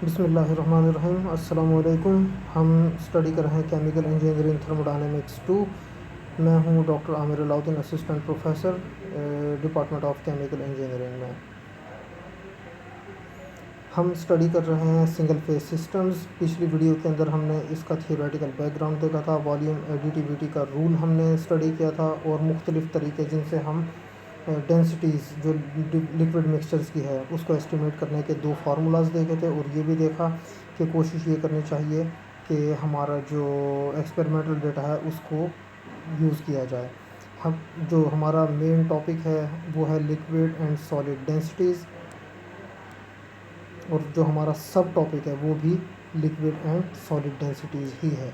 बिस्मिल्लाहिर्रहमानिर्रहीम। अस्सलामु अलैकुम। हम स्टडी कर रहे हैं केमिकल इंजीनियरिंग थर्मोडायनेमिक्स 2। मैं हूं doctor Aamir Alauddin, assistant professor, department of chemical engineering में। हम स्टडी कर रहे हैं सिंगल फेज सिस्टम्स। पिछली वीडियो के अंदर हमने इसका थियोरेटिकल बैकग्राउंड देखा था, वॉल्यूम एडिटिविटी का रूल हमने स्टडी किया था और मुख्तलिफ़ तरीके जिनसे हम डेंसिटीज़ जो लिक्विड मिक्सचर्स की है उसको एस्टिमेट करने के दो फार्मूलाज देखे थे। और ये भी देखा कि कोशिश ये करनी चाहिए कि हमारा जो एक्सपेरिमेंटल डेटा है उसको यूज़ किया जाए। हम जो हमारा मेन टॉपिक है वो है लिक्विड एंड सॉलिड डेंसिटीज़, और जो हमारा सब टॉपिक है वो भी लिक्विड एंड सॉलिड डेंसिटीज़ ही है।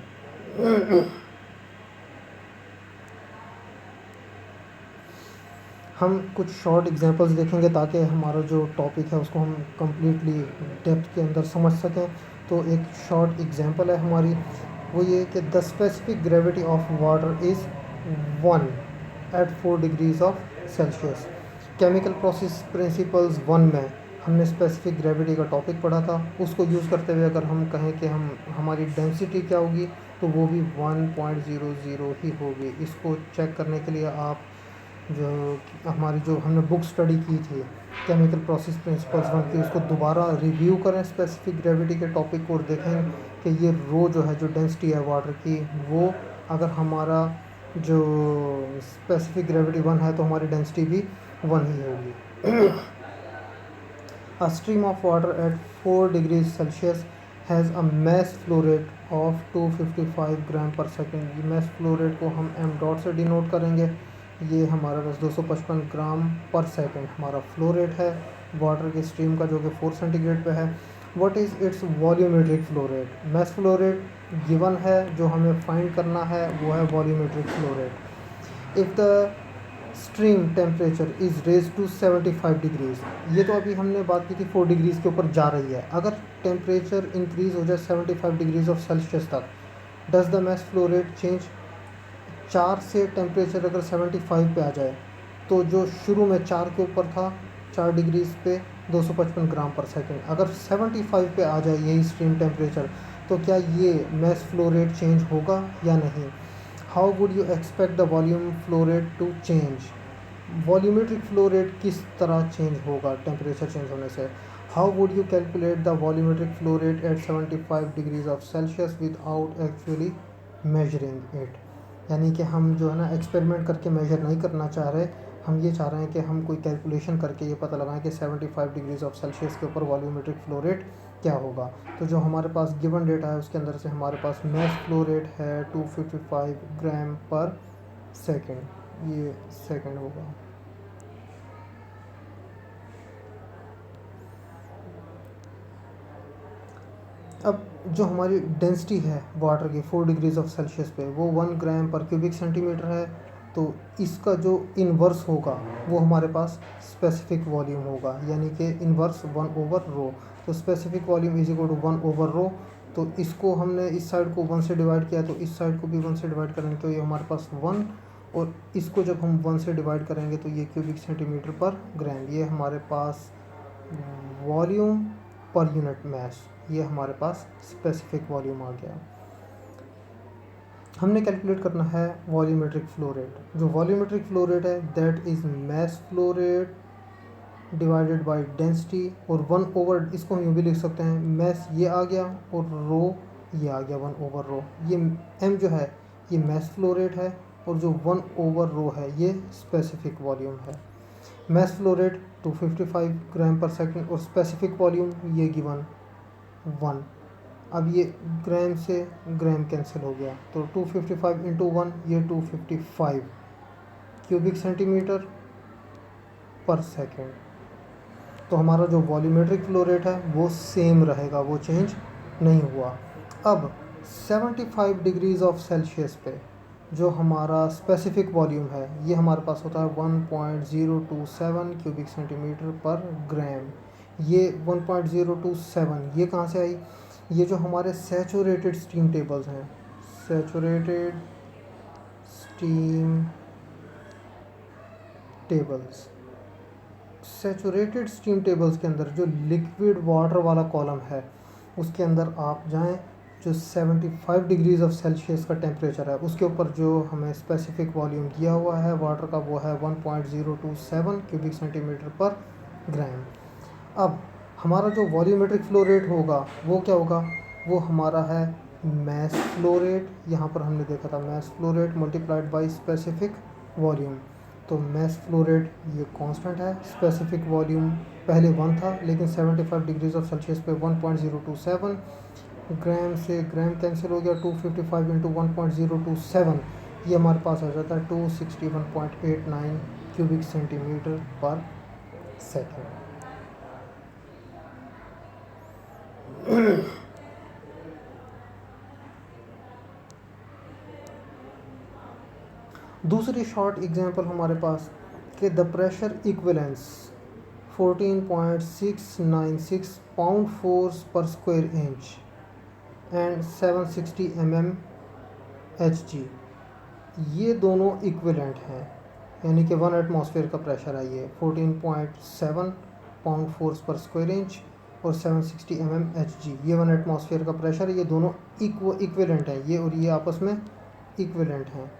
हम कुछ शॉर्ट एग्जांपल्स देखेंगे ताकि हमारा जो टॉपिक है उसको हम कम्प्लीटली डेप्थ के अंदर समझ सकें। तो एक शॉर्ट एग्जांपल है हमारी, वो ये कि the specific gravity of water is 1 at 4 degrees of Celsius. Chemical process principles 1 में हमने स्पेसिफिक ग्रेविटी का टॉपिक पढ़ा था। उसको यूज़ करते हुए अगर हम कहें कि हमारी डेंसिटी क्या होगी तो वो भी 1.00 ही होगी। इसको चेक करने के लिए आप जो हमने बुक स्टडी की थी केमिकल प्रोसेस प्रिंसिपल्स 1 की, उसको दोबारा रिव्यू करें स्पेसिफिक ग्रेविटी के टॉपिक को और देखें कि ये रो जो है, जो डेंसिटी है वाटर की, वो अगर हमारा जो स्पेसिफिक ग्रेविटी 1 है तो हमारी डेंसिटी भी 1 ही होगी। A stream of water at 4 degrees Celsius has a mass flow rate of 255 ग्राम पर सेकेंड। ये mass flow rate को हम m डॉट से डिनोट करेंगे। ये हमारा बस 255 ग्राम पर सेकेंड हमारा फ्लो रेट है वाटर की स्ट्रीम का, जो कि 4 सेंटीग्रेड पे है। What is its volumetric flow rate? Mass flow rate given है, जो हमें फाइंड करना है वो है volumetric flow rate. If the stream temperature is raise to 75 degrees, ये तो अभी हमने बात की थी 4 डिग्रीज़ के ऊपर जा रही है। अगर टेम्परेचर इंक्रीज़ हो जाए 75 डिग्रीज़ ऑफ सेल्सियस तक, does the mass flow rate change? 4 से टेम्परेचर अगर 75 पे आ जाए तो जो शुरू में 4 के ऊपर था, 4 डिग्रीज़ पे 255 ग्राम पर सेकेंड, अगर 75 पे आ जाए यही स्ट्रीम टेम्परेचर, तो क्या ये मैस फ्लो रेट चेंज होगा या नहीं? How would you expect the volume flow rate to change? Volumetric flow rate किस तरह चेंज होगा टेम्परेचर चेंज होने से? How would you calculate the volumetric flow rate at 75 degrees of Celsius without actually measuring it? यानी कि हम जो है ना एक्सपेरिमेंट करके मेजर नहीं करना चाह रहे, हम ये चाह रहे हैं कि हम कोई कैलकुलेशन करके ये पता लगाएं कि 75 डिग्रीज ऑफ सेल्सियस के ऊपर वॉल्यूमेट्रिक फ्लो रेट क्या होगा। तो जो हमारे पास गिवन डेटा है उसके अंदर से हमारे पास मैस फ्लो रेट है 255 ग्राम पर सेकेंड, ये सेकेंड होगा। अब जो हमारी डेंसिटी है वाटर की 4 डिग्रीज ऑफ सेल्सियस पे वो 1 ग्राम पर क्यूबिक सेंटीमीटर है, तो इसका जो इन्वर्स होगा वो हमारे पास स्पेसिफिक वॉल्यूम होगा, यानी कि इन्वर्स 1 ओवर रो। तो specific volume is equal to 1 over rho. तो इसको हमने इस साइड को 1 से डिवाइड किया तो इस साइड को भी 1 से डिवाइड करेंगे तो ये हमारे पास 1, और इसको जब हम 1 से डिवाइड करेंगे तो ये क्यूबिक सेंटीमीटर पर ग्राम, ये हमारे पास वॉल्यूम पर यूनिट मैस, ये हमारे पास स्पेसिफिक वॉल्यूम आ गया। हमने कैलकुलेट करना है वॉल्यूमेट्रिक फ्लो रेट। जो वॉल्यूमेट्रिक फ्लो रेट है that is mass flow rate divided by density, और 1 ओवर, इसको हम यूँ भी लिख सकते हैं, मैस ये आ गया और रो ये आ गया 1 ओवर रो। ये m जो है ये मैस फ्लो रेट है, और जो 1 ओवर रो है ये स्पेसिफिक वॉल्यूम है। मैस फ्लो रेट 255 ग्राम पर सेकेंड और स्पेसिफिक वॉल्यूम ये गिवन 1। अब ये ग्राम से ग्राम कैंसिल हो गया तो 255 इंटू 1 ये 255 क्यूबिक सेंटीमीटर पर सेकेंड। तो हमारा जो वॉल्यूमेट्रिक फ्लो रेट है वो सेम रहेगा, वो चेंज नहीं हुआ। अब 75 डिग्रीज़ ऑफ सेल्सियस पे जो हमारा स्पेसिफिक वॉल्यूम है ये हमारे पास होता है 1.027 क्यूबिक सेंटीमीटर पर ग्राम। ये 1.027 ये कहाँ से आई? ये जो हमारे सैचुरेटेड स्टीम टेबल्स हैं, saturated steam tables, saturated steam tables के अंदर जो लिक्विड वाटर वाला कॉलम है उसके अंदर आप जाएं, जो 75 डिग्रीज़ ऑफ सेल्सियस का टेम्परेचर है उसके ऊपर जो हमें स्पेसिफिक वॉल्यूम दिया हुआ है वाटर का वो है 1.027 क्यूबिक सेंटीमीटर पर ग्राम। अब हमारा जो वॉल्यूमेट्रिक फ्लो रेट होगा वो क्या होगा, वो हमारा है मैस फ्लो रेट। यहाँ पर हमने देखा था mass flow rate multiplied by specific volume. तो मैस फ्लो रेट ये कांस्टेंट है, स्पेसिफिक वॉल्यूम पहले 1 था लेकिन 75 डिग्रीज ऑफ सेल्सियस पे 1.027, ग्राम से ग्राम कैंसिल हो गया, 255 इंटू 1.027 ये हमारे पास आ जाता है 261.89 क्यूबिक सेंटीमीटर पर सेकेंड। दूसरी शॉर्ट एग्जांपल हमारे पास कि the pressure equivalence 14.696 pound force पर स्क्वायर इंच एंड 760 mmHg, ये दोनों इक्विवेलेंट हैं, यानी कि 1 एटमॉस्फेयर का प्रेशर है ये 14.7 पाउंड फोर्स पर स्क्वायर इंच और 760 mmHg, ये 1 एटमॉस्फेयर का प्रेशर है। ये दोनों इक्विवेलेंट हैं, ये और ये आपस में इक्विवेलेंट हैं।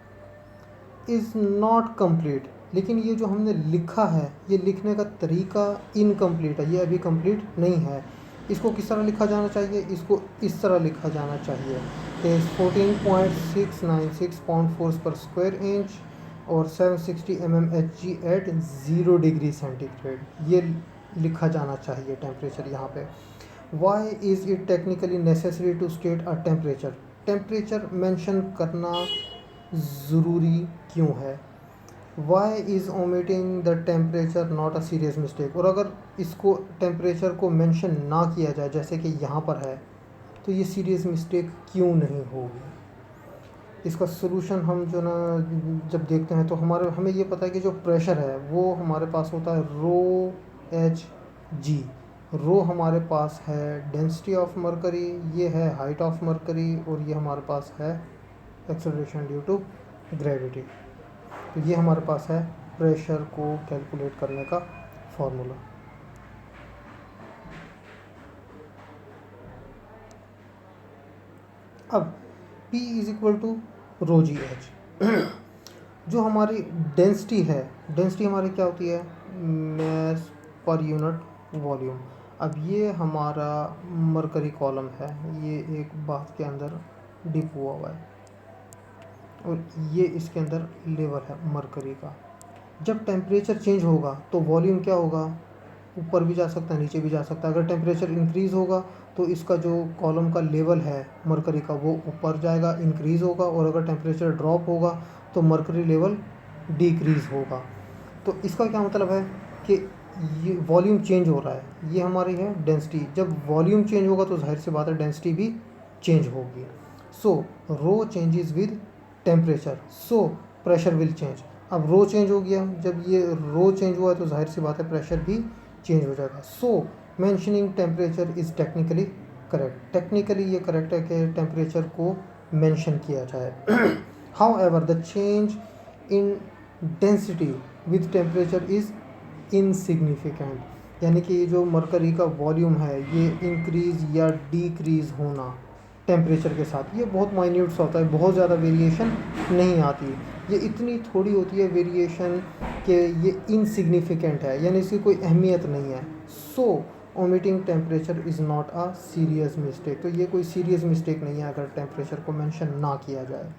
इज़ नॉट कंप्लीट, लेकिन ये जो हमने लिखा है ये लिखने का तरीका इनकम्प्लीट है, ये अभी कंप्लीट नहीं है। इसको किस तरह लिखा जाना चाहिए, इसको इस तरह लिखा जाना चाहिए कि 14.696 पाउंड फोर्स पर स्क्वायर इंच और 760 mmHg एट 0 डिग्री सेंटीग्रेड, ये लिखा जाना चाहिए टेम्परेचर यहाँ पे। Why is it technically necessary to state a temperature, temperature mention करना ज़रूरी क्यों है। Why is omitting the temperature not a serious mistake, और अगर इसको टेम्परेचर को मेंशन ना किया जाए जैसे कि यहाँ पर है तो ये सीरियस मिस्टेक क्यों नहीं होगी। इसका सोल्यूशन हम जो ना जब देखते हैं तो हमें ये पता है कि जो प्रेशर है वो हमारे पास होता है रो एच जी। रो हमारे पास है डेंसिटी ऑफ मरकरी, ये है हाइट ऑफ मरकरी, और ये हमारे पास है एक्सेलरेशन ड्यू टू ग्रेविटी। तो ये हमारे पास है प्रेशर को कैलकुलेट करने का फॉर्मूला। अब P is equal to rho g h, जो हमारी डेंसिटी है, डेंसिटी हमारी क्या होती है, मास पर यूनिट वॉल्यूम। अब ये हमारा मरकरी कॉलम है, ये एक बात के अंदर डिप हुआ हुआ है और ये इसके अंदर लेवल है मरकरी का। जब टेम्परेचर चेंज होगा तो वॉल्यूम क्या होगा, ऊपर भी जा सकता है नीचे भी जा सकता है। अगर टेम्परेचर इंक्रीज़ होगा तो इसका जो कॉलम का लेवल है मरकरी का वो ऊपर जाएगा, इंक्रीज़ होगा, और अगर टेम्परेचर ड्रॉप होगा तो मरकरी लेवल डिक्रीज़ होगा। तो इसका क्या मतलब है कि ये वॉल्यूम चेंज हो रहा है, ये हमारी है डेंसिटी। जब वॉल्यूम चेंज होगा तो जाहिर सी बात है डेंसिटी भी चेंज होगी। So rho changes with temperature, so pressure will change. अब रो चेंज हो गया, जब ये रो चेंज हुआ तो जाहिर सी बात है प्रेशर भी चेंज हो जाएगा। So mentioning temperature is technically correct, technically ये करेक्ट है कि टेम्परेचर को मेंशन किया जाए। However the change in density with temperature is insignificant, यानी कि ये जो मरकरी का वॉल्यूम है ये इंक्रीज़ या डिक्रीज़ होना टेम्परेचर के साथ ये बहुत माइन्यूट सा होता है, बहुत ज़्यादा वेरिएशन नहीं आती, ये इतनी थोड़ी होती है वेरिएशन कि ये इनसिग्निफिकेंट है, यानी इसकी कोई अहमियत नहीं है। So omitting temperature is not a serious mistake, तो ये कोई सीरियस मिस्टेक नहीं है अगर टेम्परेचर को मेंशन ना किया जाए।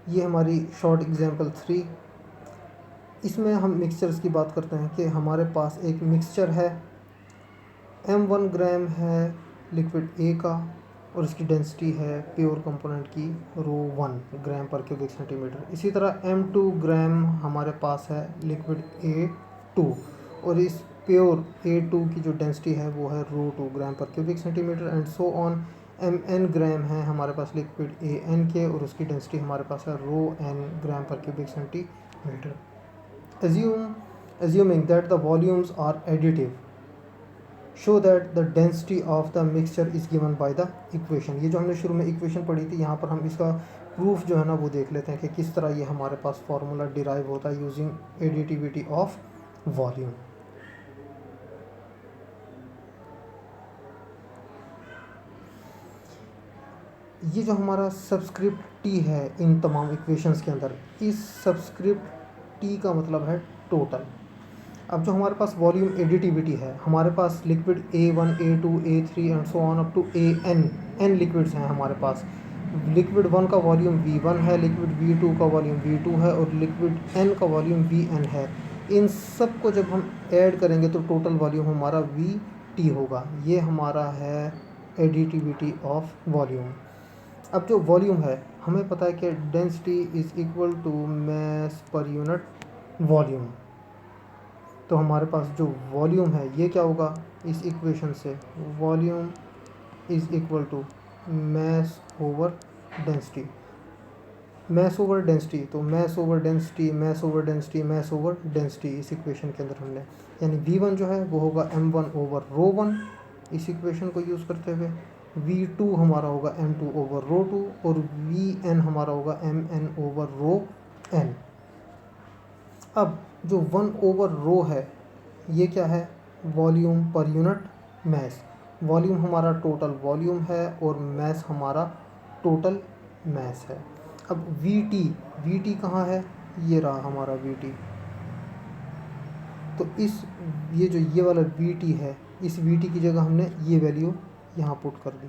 ये हमारी शॉर्ट एग्जांपल 3, इसमें हम मिक्सचर्स की बात करते हैं कि हमारे पास एक मिक्सचर है, m1 ग्राम है लिक्विड A का और इसकी डेंसिटी है प्योर कंपोनेंट की रो 1 ग्राम पर क्यूबिक सेंटीमीटर। इसी तरह m2 ग्राम हमारे पास है लिक्विड A2 और इस प्योर A2 की जो डेंसिटी है वो है रो 2 ग्राम पर cubic centimetre, and so on. mn ग्राम है हमारे पास लिक्विड AN के और उसकी डेंसिटी हमारे पास है रो n ग्राम पर cubic centimetre. Assuming that the volumes are additive, show that the density of the mixture is given by the equation. ये जो हमने शुरू में इक्वेशन पढ़ी थी, यहाँ पर हम इसका प्रूफ जो है ना वो देख लेते हैं कि किस तरह ये हमारे पास फार्मूला डिराइव होता है यूजिंग एडिटिविटी ऑफ वॉल्यूम। ये जो हमारा सब्सक्रिप्ट टी है इन तमाम इक्वेशंस के अंदर, इस सब्सक्रिप्ट टी का मतलब है टोटल। अब जो हमारे पास वॉल्यूम एडिटिविटी है, हमारे पास liquid A1 A2 A3 and so on up to n liquids हैं हमारे पास। लिक्विड 1 का वॉल्यूम V1 है, लिक्विड V2 का वॉल्यूम V2 है और लिक्विड N का वॉल्यूम Vn है। इन सब को जब हम ऐड करेंगे तो टोटल वॉल्यूम हमारा Vt होगा। ये हमारा है एडिटिविटी ऑफ वॉल्यूम। अब जो वॉल्यूम है, हमें पता है कि density is equal to mass per unit volume. तो हमारे पास जो वॉल्यूम है ये क्या होगा इस इक्वेशन से, volume is equal to mass over density. Mass over density, तो mass over density, mass over density, mass over density इस इक्वेशन के अंदर हमने, यानी V1 जो है वो होगा m1 ओवर रो 1 इस इक्वेशन को यूज़ करते हुए। V2 हमारा होगा m2 ओवर रो 2 और Vn हमारा होगा mn ओवर रो n। अब जो 1 ओवर रो है ये क्या है, volume per unit mass. Volume हमारा टोटल वॉल्यूम है और मास हमारा टोटल मास है। अब Vt कहाँ है, ये रहा हमारा Vt। तो इस ये वाला Vt है, इस Vt की जगह हमने ये वैल्यू यहाँ पुट कर दी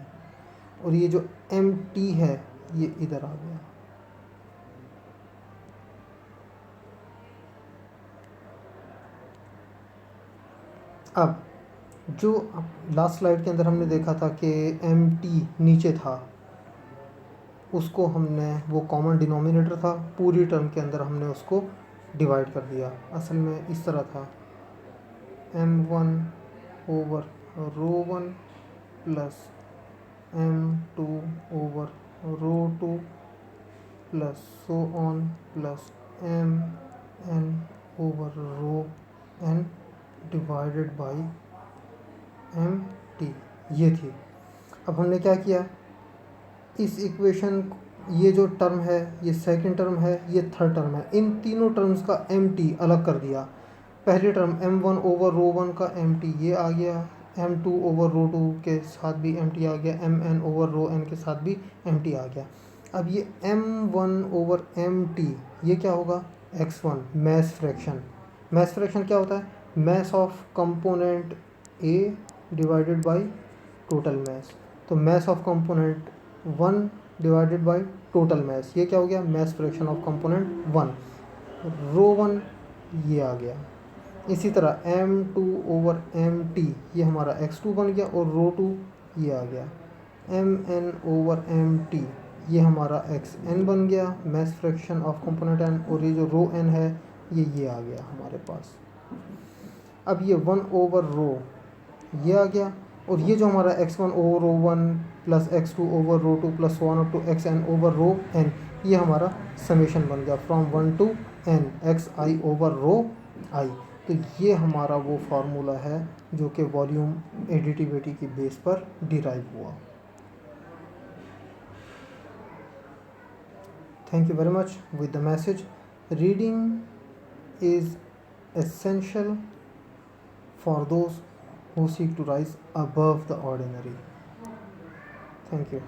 और ये जो Mt है ये इधर आ गया। अब जो लास्ट स्लाइड के अंदर हमने देखा था कि Mt नीचे था, उसको हमने, वो कॉमन डिनोमिनेटर था, पूरी टर्म के अंदर हमने उसको डिवाइड कर दिया। असल में इस तरह था, m1 over rho 1 plus m2 over rho 2 plus so on plus mn over rho n divided by mt, ये थी। अब हमने क्या किया, इस इक्वेशन, ये जो टर्म है ये सेकंड टर्म है, ये थर्ड टर्म है, इन तीनों टर्म्स का mt अलग कर दिया। पहली टर्म m1 ओवर रो 1 का mt ये आ गया, m2 ओवर रो 2 के साथ भी mt आ गया, mn ओवर रो n के साथ भी mt आ गया। अब ये m1 ओवर mt ये क्या होगा, x1 mass fraction. Mass fraction क्या होता है, mass of component A divided by total mass. तो mass of component 1 divided by total mass, ये क्या हो गया, mass fraction of component 1। Rho 1 ये आ गया। इसी तरह m2 ओवर mt ये हमारा x2 बन गया और रो 2 ये आ गया। mn ओवर mt ये हमारा xn बन गया, mass fraction of component n, और ये जो रो n है ये आ गया हमारे पास। अब ये 1 ओवर रो ये आ गया और ये जो हमारा x1 over rho 1 plus x2 over rho 2 plus 1 up to xn over rho n, ये हमारा समेशन बन गया from 1 to n xi over rho i। तो ये हमारा वो फार्मूला है जो कि वॉल्यूम एडिटिविटी की बेस पर डिराइव हुआ। Thank you very much. With the message, reading is essential for those who seek to rise above the ordinary. Thank you.